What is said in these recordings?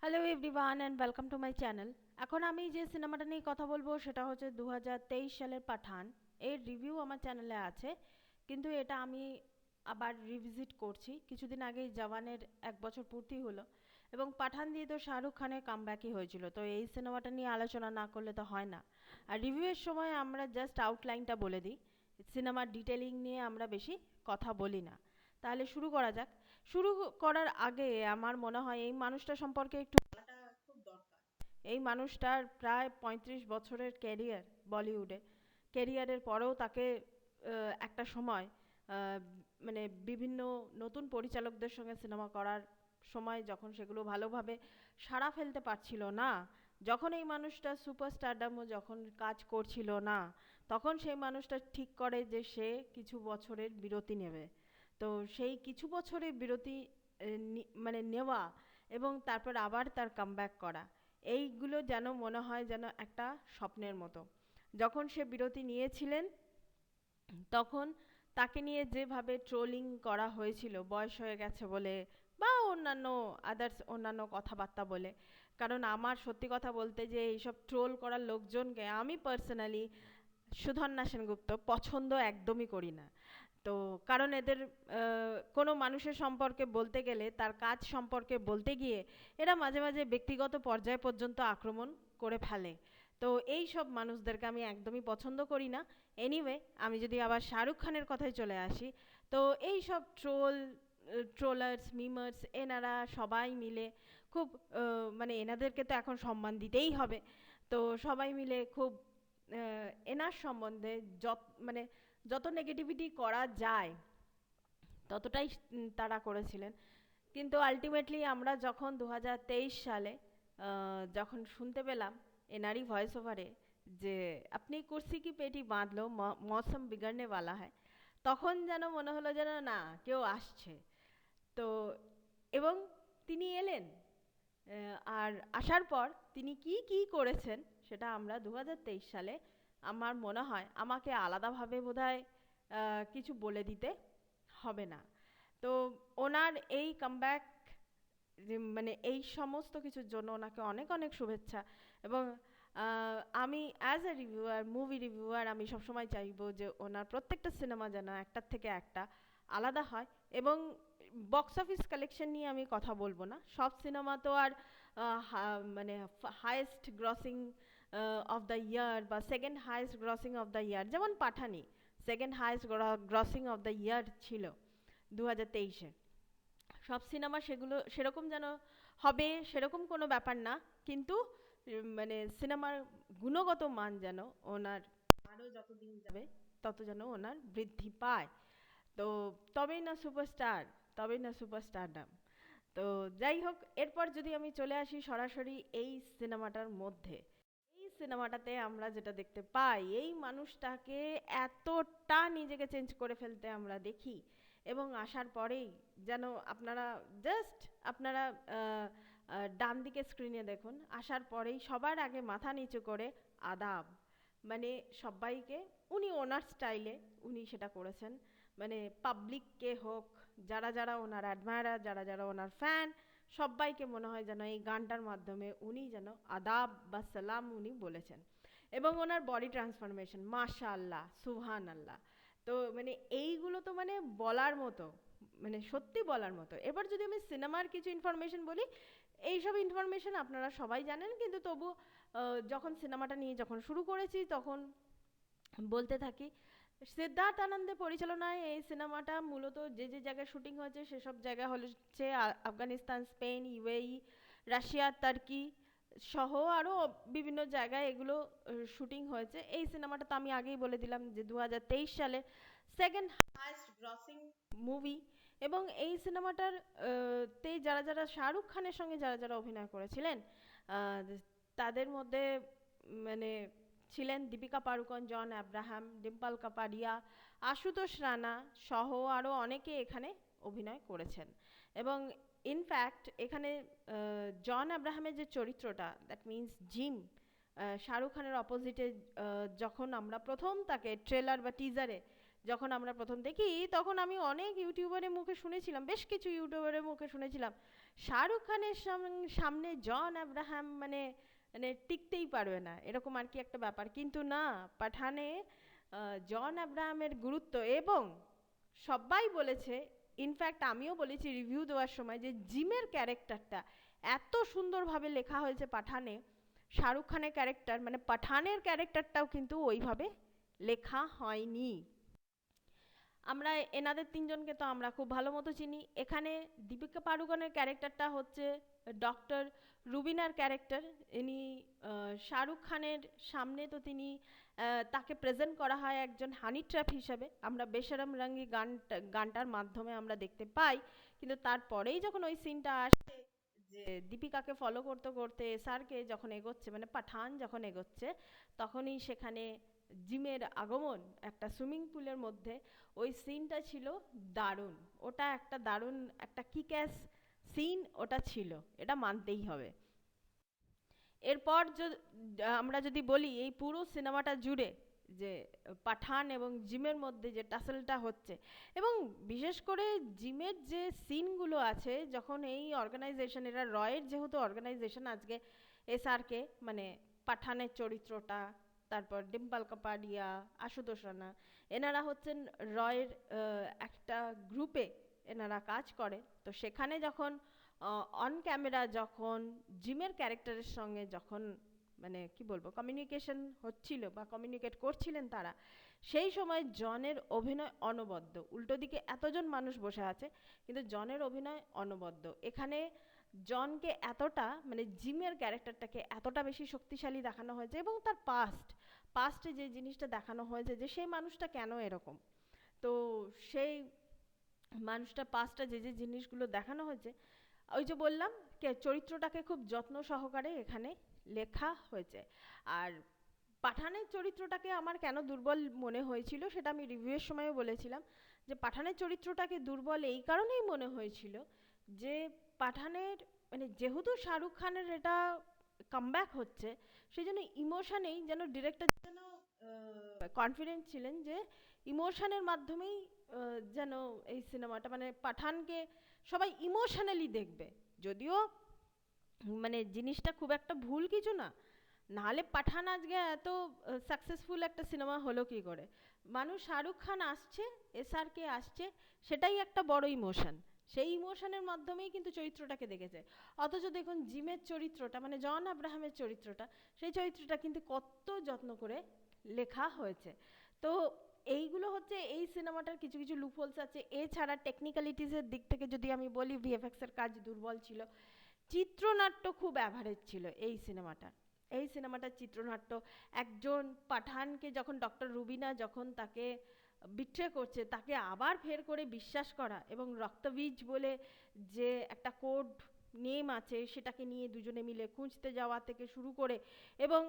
Hello everyone and welcome to my channel. এখন আমি যে সিনেমাটা নিয়ে কথা বলবো সেটা হচ্ছে 2023 সালের পাঠান। এর রিভিউ আমার চ্যানেলে আছে, কিন্তু এটা আমি আবার রিভিজিট করছি। কিছুদিন আগেই জওয়ানের 1 বছর পূর্তি হলো, এবং পাঠান দিয়ে তো শাহরুখ খানের কামব্যাকই হয়েছিল, তো এই সিনেমাটা নিয়ে আলোচনা না করলে তো হয় না। আর রিভিউয়ের সময় আমরা জাস্ট আউটলাইনটা বলে দিই, সিনেমার ডিটেলিং নিয়ে আমরা বেশি কথা বলি না। তাহলে শুরু করা যাক। শুরু করার আগে আমার মনে হয় এই মানুষটা সম্পর্কে একটু বলাটা খুব দরকার। এই মানুষটার প্রায় 35 বছরের ক্যারিয়ার বলিউডে। ক্যারিয়ারের পরেও তাকে একটা সময় আহ, মানে বিভিন্ন নতুন পরিচালকদের সঙ্গে সিনেমা করার সময় যখন সেগুলো ভালোভাবে সাড়া ফেলতে পারছিল না, যখন এই মানুষটা সুপারস্টারডামও যখন কাজ করছিল না, তখন সেই মানুষটা ঠিক করে যে সে কিছু বছরের বিরতি নেবে। তো সেই কিছু বছরের বিরতি মানে নেওয়া এবং তারপর আবার তার কামব্যাক করা, এইগুলো যেন মনে হয় যেন একটা স্বপ্নের মতো। যখন সে বিরতি নিয়েছিলেন তখন তাকে নিয়ে যেভাবে ট্রোলিং করা হয়েছিল বয়স হয়ে গেছে বলে, বা অন্যান্য আদার্স অন্যান্য কথাবার্তা বলে। কারণ আমার সত্যি কথা বলতে যে এইসব ট্রোল করার লোকজনকে আমি পার্সোনালি, সুধন্যা সেনগুপ্ত, পছন্দ একদমই করি না। তো কারণ এদের কোনো মানুষের সম্পর্কে বলতে গেলে, তার কাজ সম্পর্কে বলতে গিয়ে এরা মাঝে মাঝে ব্যক্তিগত পর্যায় পর্যন্ত আক্রমণ করে ফেলে। তো এই সব মানুষদেরকে আমি একদমই পছন্দ করি না। এনিওয়ে, আমি যদি আবার শাহরুখ খানের কথায় চলে আসি, তো এই সব ট্রোলার্স মিমার্স এনারা সবাই মিলে খুব মানে এনাদেরকে তো এখন সম্মান দিতেই হবে। তো সবাই মিলে খুব এনার সম্বন্ধে মানে যত নেগেটিভিটি করা যায় ততটাই তারা করেছিলেন। কিন্তু আলটিমেটলি আমরা যখন 2023 সালে যখন শুনতে পেলাম এনারই ভয়েস ওভারে যে আপনি কুর্সি কি পেটি বাঁধ লো মৌসম বিগড়নে वाला है, তখন যেন মনে হলো যেন না, কেউ আসছে। তো এবং তিনি এলেন, আর আসার পর তিনি কি কি করেছেন সেটা আমরা 2023 সালে, আমার মনে হয় আমাকে আলাদাভাবে বোধহয় কিছু বলে দিতে হবে না। তো ওনার এই কামব্যাক, মানে এই সমস্ত কিছুর জন্য ওনাকে অনেক অনেক শুভেচ্ছা। এবং আমি as a reviewer, movie reviewer, আমি সবসময় চাইবো যে ওনার প্রত্যেকটা সিনেমা যেন একটার থেকে একটা আলাদা হয়। এবং বক্স অফিস কালেকশন নিয়ে আমি কথা বলবো না, সব সিনেমা তো আর মানে highest grossing of the year বা second highest grossing of the year, যেমন পাঠানি second highest grossing of the year ছিল 2023-এ। সব সিনেমা সেগুলো সেরকম যেন হবে সেরকম কোনো ব্যাপার না, কিন্তু মানে সিনেমার গুণগত মান যেন ওনার আরও যত দিন যাবে তত যেন ওনার বৃদ্ধি পায়। তো তবেই না সুপারস্টার, তবেই না সুপারস্টারডাম। তো যাই হোক, এরপর যদি আমি চলে আসি সরাসরি এই সিনেমাটার মধ্যে, এই সিনেমাটাতে আমরা যেটা দেখতে পাই, এই মানুষটাকে এতটা নিজেকে চেঞ্জ করে ফেলতে আমরা দেখি। এবং আসার পরেই যেন আপনারা জাস্ট আপনারা ডান দিকে স্ক্রিনে দেখুন, আসার পরেই সবার আগে মাথা নিচু করে আদাব, মানে সবাইকে উনি ওনার স্টাইলে উনি সেটা করেছেন। মানে পাবলিককে হোক, যারা যারা ওনার অ্যাডমায়ারার, যারা যারা ওনার ফ্যান, সবাইকে মনে হয় যেন এই গানটার মাধ্যমে উনি যেন আদাব বা সালাম উনি বলেছেন। এবং ওনার বডি ট্রান্সফরমেশন মাশাআল্লাহ সুবহান আল্লাহ। তো মানে এইগুলো তো মানে বলার মতো, মানে সত্যি বলার মতো। এবার যদি আমি সিনেমার কিছু ইনফরমেশন বলি, এইসব ইনফরমেশন আপনারা সবাই জানেন, কিন্তু তবু যখন সিনেমাটা নিয়ে যখন শুরু করেছি তখন বলতে থাকি। সিদ্ধার্থ আনন্দের পরিচালনায় এই সিনেমাটা মূলত যে যে জায়গায় শুটিং হয়েছে সেসব জায়গা হচ্ছে Afghanistan, Spain, UAE, Russia, turkey সহ আরও বিভিন্ন জায়গায় এগুলো শুটিং হয়েছে। এই সিনেমাটা তো আমি আগেই বলে দিলাম যে 2023 সালে সেকেন্ড হাইয়েস্ট গ্রসিং মুভি। এবং এই সিনেমাটার তে যারা যারা শাহরুখ খানের সঙ্গে যারা যারা অভিনয় করেছিলেন, আহ, তাদের মধ্যে মানে ছিলেন দীপিকা পাড়ুকোন, জন আব্রাহাম, ডিম্পল কাপাডিয়া, আশুতোষ রানা সহ আরও অনেকে এখানে অভিনয় করেছেন। এবং ইনফ্যাক্ট এখানে জন আব্রাহামের যে চরিত্রটা, দ্যাট মিন্স জিম, শাহরুখ খানের অপোজিটে, যখন আমরা প্রথম তাকে ট্রেলার বা টিজারে যখন আমরা প্রথম দেখি, তখন আমি অনেক ইউটিউবারের মুখে শুনেছিলাম, বেশ কিছু ইউটিউবারের মুখে শুনেছিলাম শাহরুখ খানের সামনে জন আব্রাহাম মানে মানে টিকতেই পারবে না, এরকম আর কি একটা ব্যাপার। কিন্তু না, পাঠানে জন আব্রাহামের গুরুত্ব, এবং সবাই বলেছে, ইনফ্যাক্ট আমিও বলেছি রিভিউ দেওয়ার সময়, যে জিমের ক্যারেক্টারটা এত সুন্দরভাবে লেখা হয়েছে পাঠানে। শাহরুখ খানের ক্যারেক্টার মানে পাঠানের ক্যারেক্টারটাও কিন্তু ওইভাবে লেখা হয়নি। আমরা এনাদের তিনজনকে তো আমরা খুব ভালো মতো চিনি। এখানে দীপিকা পাড়ুকোনের ক্যারেক্টারটা হচ্ছে ডক্টর রুবিনার ক্যারেক্টার। ইনি শাহরুখ খানের সামনে তো তিনি তাকে প্রেজেন্ট করা হয় একজন হানি ট্র্যাপ হিসেবে, আমরা বেশরম রঙ্গি গানটার মাধ্যমে আমরা দেখতে পাই। কিন্তু তারপরেই যখন ওই সিনটা আসে, যে দীপিকাকে ফলো করতে করতে এসআরকে যখন এগোচ্ছে, মানে পাঠান যখন এগোচ্ছে, তখনই সেখানে জিমের আগমন একটা সুইমিং পুলের মধ্যে। ওই সিনটা ছিল দারুণ। ওটা একটা দারুণ একটা কিক্যাস সিন ওটা ছিল, এটা মানতেই হবে। এরপর আমরা যদি বলি এই পুরো সিনেমাটা জুড়ে যে পাঠান এবং জিমের মধ্যে যে টাসেলটা হচ্ছে, এবং বিশেষ করে জিমের যে সিনগুলো আছে, যখন এই অর্গানাইজেশন, এরা রয়ের যেহেতু অর্গানাইজেশন, আজকে এসআরকে মানে পাঠানের চরিত্রটা, তারপর ডিম্পল কাপাডিয়া, আশুতোষ রানা, এনারা হচ্ছেন রয়ের একটা গ্রুপে এনারা কাজ করে। তো সেখানে যখন অন ক্যামেরা যখন জিমের ক্যারেক্টারের সঙ্গে যখন মানে কি বলবো কমিউনিকেশন হচ্ছিল বা কমিউনিকেট করছিলেন তারা, সেই সময় জনের অভিনয় অনবদ্য। উল্টো দিকে এতজন মানুষ বসে আছে, কিন্তু জনের অভিনয় অনবদ্য। এখানে জনকে এতটা মানে জিমের ক্যারেক্টারটাকে এতটা বেশি শক্তিশালী দেখানো হয়েছে, এবং তার পাস্টে যে জিনিসটা দেখানো হয়েছে, যে সেই মানুষটা কেন এরকম। তো সেই মানুষটা পাস্টটা যে যে জিনিসগুলো দেখানো হয়েছে, ওই যে বললাম চরিত্রটাকে খুব যত্ন সহকারে এখানে লেখা হয়েছে। আর পাঠানের চরিত্রটাকে আমার কেন দুর্বল মনে হয়েছিল সেটা আমি রিভিউয়ের সময়ও বলেছিলাম, যে পাঠানের চরিত্রটাকে দুর্বল এই কারণেই মনে হয়েছিল যে পাঠানের মানে যেহেতু শাহরুখ খানের এটা কামব্যাক হচ্ছে, সেই জন্য ইমোশনেই যেন ডিরেক্টর যেন কনফিডেন্ট ছিলেন যে ইমোশনের মাধ্যমেই যেন এই সিনেমাটা মানে পাঠানকে সবাই ইমোশনালি দেখবে। যদিও মানে জিনিসটা খুব একটা ভুল কিছু না, নাহলে পাঠান আজকে এত সাকসেসফুল একটা সিনেমা হলো কি করে। মানুষ শাহরুখ খান আসছে, এসআরকে আসছে, সেটাই একটা বড় ইমোশন। সেই ইমোশনের মাধ্যমেই কিন্তু চরিত্রটাকে দেখেছে। অথচ দেখুন জিমের চরিত্রটা মানে জন আব্রাহামের চরিত্রটা, সেই চরিত্রটা কিন্তু কত যত্ন করে লেখা হয়েছে। তো এইগুলো হচ্ছে এই সিনেমাটার কিছু কিছু লুপহোলস আছে। এছাড়া টেকনিক্যালিটিসের দিক থেকে যদি আমি বলি, ভিএফএক্সের কাজ দুর্বল ছিল। চিত্রনাট্য খুব অ্যাভারেজ ছিল এই সিনেমাটার। এই সিনেমাটার চিত্রনাট্য, একজন পাঠানকে যখন ডক্টর রুবিনা যখন তাকে বিট্রে করছে, তাকে আবার ফের করে বিশ্বাস করা, এবং রক্তবীজ বলে যে একটা কোড নেম আছে সেটাকে নিয়ে দুজনে মিলে খুঁজতে যাওয়া থেকে শুরু করে, এবং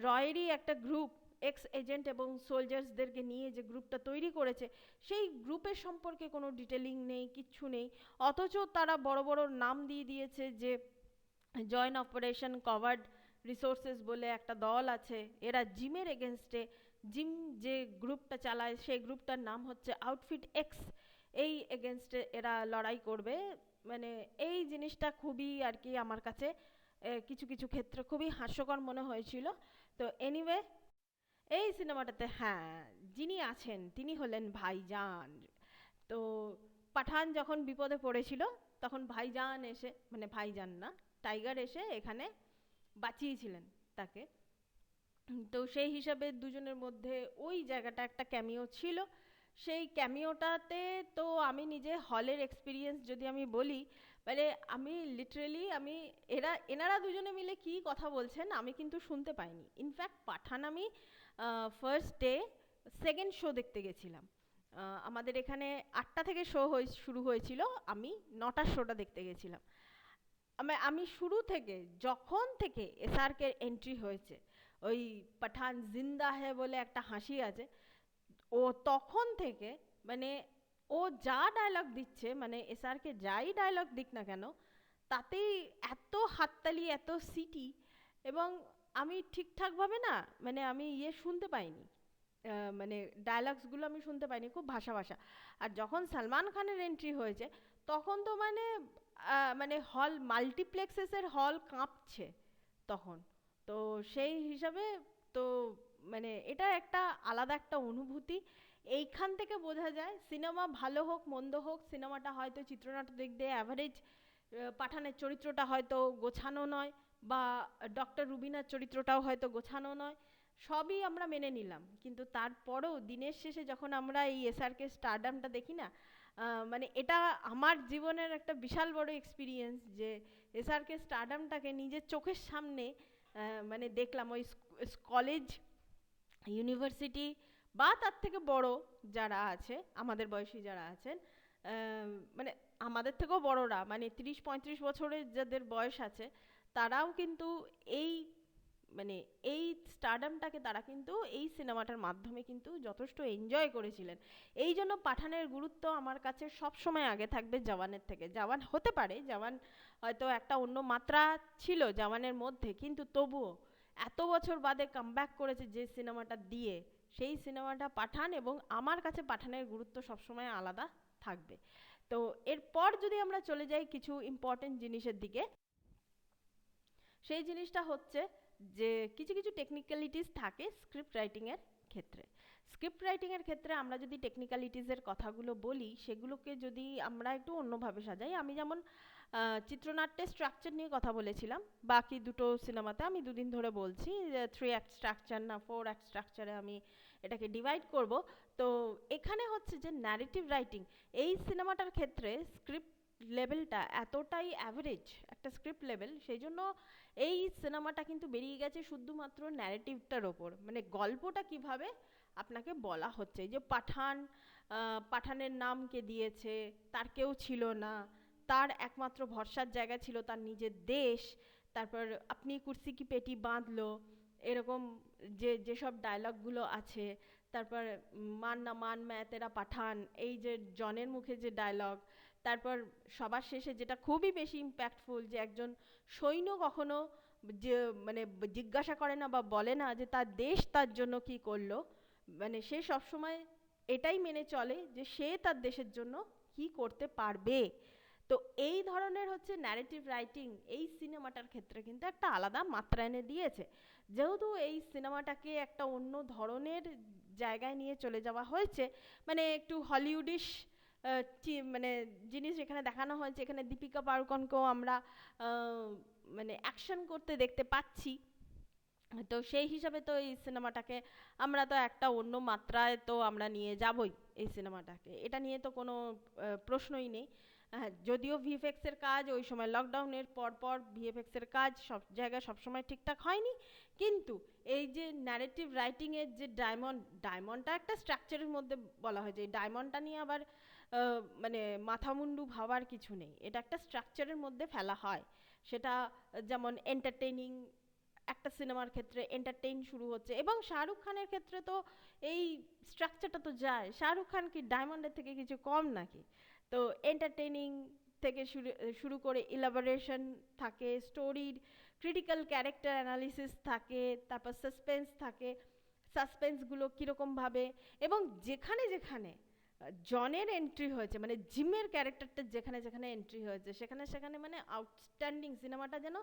রয়েরই একটা গ্রুপ এক্স এজেন্ট এবং সোলজার্সদেরকে নিয়ে যে গ্রুপটা তৈরি করেছে, সেই গ্রুপের সম্পর্কে কোনো ডিটেলিং নেই, কিচ্ছু নেই। অথচ তারা বড় বড় নাম দিয়ে দিয়েছে যে জয়েন্ট অপারেশন কভার্ড রিসোর্সেস বলে একটা দল আছে, এরা জিমের এগেনস্টে, জিম যে গ্রুপটা চালায় সেই গ্রুপটার নাম হচ্ছে আউটফিট এক্স, এই এগেনস্টে এরা লড়াই করবে। মানে এই জিনিসটা খুবই আর কি আমার কাছে কিছু কিছু ক্ষেত্রে খুবই হাস্যকর মনে হয়েছিল। তো এনিওয়ে, এই সিনেমাটাতে হ্যাঁ যিনি আছেন তিনি হলেন ভাইজান। তো পাঠান যখন বিপদে পড়েছিল, তখন ভাইজান এসে মানে ভাইজান না, টাইগার এসে এখানে বাঁচিয়েছিলেন তাকে। তো সেই হিসাবে দুজনের মধ্যে ওই জায়গাটা একটা ক্যামিও ছিল। সেই ক্যামিওটাতে তো আমি নিজে হলের এক্সপিরিয়েন্স যদি আমি বলি, মানে আমি লিটারেলি আমি এনারা দুজনে মিলে কি কথা বলছেন আমি কিন্তু শুনতে পাইনি। ইনফ্যাক্ট পাঠান আমি ফার্স্ট ডে সেকেন্ড শো দেখতে গেছিলাম। আমাদের এখানে 8টা থেকে শো শুরু হয়েছিল, আমি 9টার শোটা দেখতে গেছিলাম। আমি শুরু থেকে যখন থেকে এসআরকে এন্ট্রি হয়েছে, ওই পাঠান জিন্দা হ্যায় বলে একটা হাসি আছে, ও তখন থেকে মানে ও যা ডায়লগ দিচ্ছে, মানে এসআরকে যাই ডায়লগ দিক না কেন, তাতেই এত হাততালি এত সিটি, এবং আমি ঠিকঠাকভাবে না মানে আমি শুনতে পাইনি, মানে ডায়লগসগুলো আমি শুনতে পাইনি, খুব ভাষা ভাষা। আর যখন সালমান খানের এন্ট্রি হয়েছে, তখন তো মানে মানে হল মাল্টিপ্লেক্সেসের হল কাঁপছে তখন। তো সেই হিসাবে তো মানে এটা একটা আলাদা একটা অনুভূতি। এইখান থেকে বোঝা যায় সিনেমা ভালো হোক মন্দ হোক, সিনেমাটা হয়তো চিত্রনাট্য দিক দিয়ে অ্যাভারেজ, পাঠানের চরিত্রটা হয়তো গোছানো নয়, বা ডক্টর রুবিনার চরিত্রটাও হয়তো গোছানো নয়, সবই আমরা মেনে নিলাম, কিন্তু তারপরেও দিনের শেষে যখন আমরা এই এসআরকে স্টারডামটা দেখি না, মানে এটা আমার জীবনের একটা বিশাল বড় এক্সপিরিয়েন্স যে এসআরকে স্টারডামটাকে নিজের চোখের সামনে মানে দেখলাম। ওই কলেজ, ইউনিভার্সিটি বা তার থেকে বড় যারা আছে, আমাদের বয়সী যারা আছেন, মানে আমাদের থেকেও বড়রা, মানে 30-35 বছরের যাদের বয়স আছে, তারাও কিন্তু এই মানে এই স্টারডামটাকে তারা কিন্তু এই সিনেমাটার মাধ্যমে কিন্তু যথেষ্ট এনজয় করেছিলেন। এই জন্য পাঠানের গুরুত্ব আমার কাছে সব সময় আগে থাকবে জওয়ানের থেকে। জওয়ান হতে পারে, জওয়ান হয়তো একটা অন্য মাত্রা ছিল জওয়ানের মধ্যে, কিন্তু তবুও এত বছর বাদে কামব্যাক করেছে যে সিনেমাটা দিয়ে, সেই সিনেমাটা পাঠান, এবং আমার কাছে পাঠানের গুরুত্ব সবসময় আলাদা থাকবে। তো এরপর যদি আমরা চলে যাই কিছু ইম্পর্টেন্ট জিনিসের দিকে, সেই জিনিসটা হচ্ছে যে কিছু কিছু টেকনিক্যালিটিস থাকে স্ক্রিপ্ট রাইটিংয়ের ক্ষেত্রে। স্ক্রিপ্ট রাইটিংয়ের ক্ষেত্রে আমরা যদি টেকনিক্যালিটিসের কথাগুলো বলি, সেগুলোকে যদি আমরা একটু অন্যভাবে সাজাই, আমি যেমন চিত্রনাট্যের স্ট্রাকচার নিয়ে কথা বলেছিলাম, বাকি দুটো সিনেমাতে আমি দুদিন ধরে বলছি যে 3 অ্যাক্ট স্ট্রাকচার না 4 অ্যাক্ট স্ট্রাকচারে আমি এটাকে ডিভাইড করব। তো এখানে হচ্ছে যে ন্যারেটিভ রাইটিং, এই সিনেমাটার ক্ষেত্রে স্ক্রিপ্ট লেভেলটা এতটাই অ্যাভারেজ একটা স্ক্রিপ্ট লেভেল, সেই জন্য এই সিনেমাটা কিন্তু বেরিয়ে গেছে শুধুমাত্র ন্যারেটিভটার ওপর, মানে গল্পটা কিভাবে আপনাকে বলা হচ্ছে। যে পাঠান, পাঠানের নাম কে দিয়েছে, তার কেউ ছিল না, তার একমাত্র ভরসার জায়গা ছিল তার নিজের দেশ, তারপর আপনি কুর্সি কি পেটি বাঁধলো, এরকম যে যেসব ডায়লগগুলো আছে, তারপর মান না মান ম্যা তেরা পাঠান, এই যে জনের মুখে যে ডায়লগ, তারপর সবার শেষে যেটা খুবই বেশি ইম্প্যাক্টফুল, যে একজন সৈন্য কখনো যে মানে জিজ্ঞাসা করে না বা বলে না যে তার দেশ তার জন্য কি করলো, মানে সে সবসময় এটাই মেনে চলে যে সে তার দেশের জন্য কি করতে পারবে। তো এই ধরনের হচ্ছে ন্যারেটিভ রাইটিং এই সিনেমাটার ক্ষেত্রে কিন্তু একটা আলাদা মাত্রা এনে দিয়েছে। যেহেতু এই সিনেমাটাকে একটা অন্য ধরনের জায়গায় নিয়ে চলে যাওয়া হয়েছে, মানে একটু হলিউডিশ মানে জিনিস এখানে দেখানো হয়েছে, এখানে দীপিকা পাড়ুকোনকেও আমরা মানে অ্যাকশন করতে দেখতে পাচ্ছি। তো সেই হিসাবে তো এই সিনেমাটাকে আমরা তো একটা অন্য মাত্রায় তো আমরা নিয়ে যাবই এই সিনেমাটাকে, এটা নিয়ে তো কোনো প্রশ্নই নেই। হ্যাঁ, যদিও ভিএফএক্সের কাজ ওই সময় লকডাউনের পর পর ভিএফএক্সের কাজ সব জায়গায় সবসময় ঠিকঠাক হয়নি, কিন্তু এই যে ন্যারেটিভ রাইটিংয়ের যে ডায়মন্ডটা একটা স্ট্রাকচারের মধ্যে বলা হয়, যে ডায়মন্ডটা নিয়ে আবার মানে মাথামুন্ডু ভাবার কিছু নেই, এটা একটা স্ট্রাকচারের মধ্যে ফেলা হয়। সেটা যেমন এন্টারটেইনিং, একটা সিনেমার ক্ষেত্রে এন্টারটেইন শুরু হচ্ছে, এবং শাহরুখ খানের ক্ষেত্রে তো এই স্ট্রাকচারটা তো যায়, শাহরুখ খান কি ডায়মন্ডের থেকে কিছু কম নাকি? তো এন্টারটেইনিং থেকে শুরু করে ইলাবোরেশন থাকে, স্টোরির ক্রিটিক্যাল ক্যারেক্টার অ্যানালিসিস থাকে, তারপর সাসপেন্স থাকে, সাসপেন্সগুলো কীরকমভাবে, এবং যেখানে যেখানে জনের এন্ট্রি হয়েছে, মানে জিমের ক্যারেক্টারটা যেখানে যেখানে এন্ট্রি হয়েছে, সেখানে সেখানে মানে আউটস্ট্যান্ডিং, সিনেমাটা যেন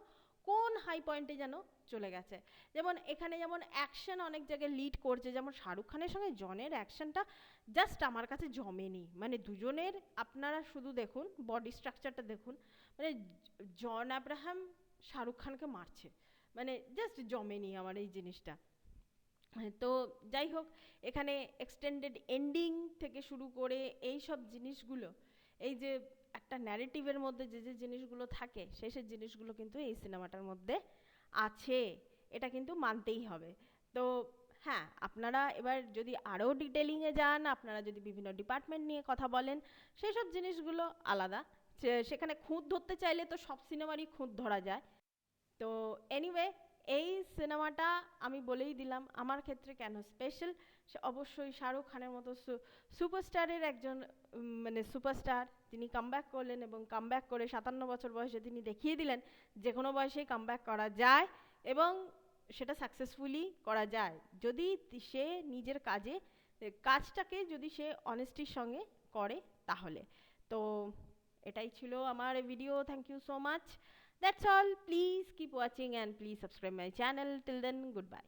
কোন হাই পয়েন্টে যেন চলে গেছে। যেমন এখানে যেমন অ্যাকশন অনেক জায়গায় লিড করছে, যেমন শাহরুখ খানের সঙ্গে জনের অ্যাকশনটা জাস্ট আমার কাছে জমেনি, মানে দুজনের আপনারা শুধু দেখুন বডি স্ট্রাকচারটা দেখুন, মানে জন আব্রাহাম শাহরুখ খানকে মারছে, মানে জাস্ট জমেনি আমার এই জিনিসটা। তো যাই হোক, এখানে এক্সটেন্ডেড এন্ডিং থেকে শুরু করে এই সব জিনিসগুলো, এই যে একটা ন্যারেটিভের মধ্যে যে যে জিনিসগুলো থাকে, সেই সেই জিনিসগুলো কিন্তু এই সিনেমাটার মধ্যে আছে, এটা কিন্তু মানতেই হবে। তো হ্যাঁ, আপনারা এবার যদি আরও ডিটেলিংয়ে যান, আপনারা যদি বিভিন্ন ডিপার্টমেন্ট নিয়ে কথা বলেন, সেই সব জিনিসগুলো আলাদা, সেখানে খুঁত ধরতে চাইলে তো সব সিনেমারই খুঁত ধরা যায়। তো এনিওয়ে, এই সিনেমাটা আমি বলেই দিলাম আমার ক্ষেত্রে কেন স্পেশাল। অবশ্যই শাহরুখ খানের মতো সুপারস্টারের একজন মানে সুপারস্টার, তিনি কামব্যাক করলেন, এবং কামব্যাক করে 57 বছর বয়সে তিনি দেখিয়ে দিলেন যে কোনো বয়সেই কামব্যাক করা যায়, এবং সেটা সাকসেসফুলি করা যায় যদি সে নিজের কাজটাকে যদি সে অনেস্টির সঙ্গে করে তাহলে। তো এটাই ছিল আমার video. Thank you so much. That's all. Please keep watching and please subscribe my channel. Till then, good by.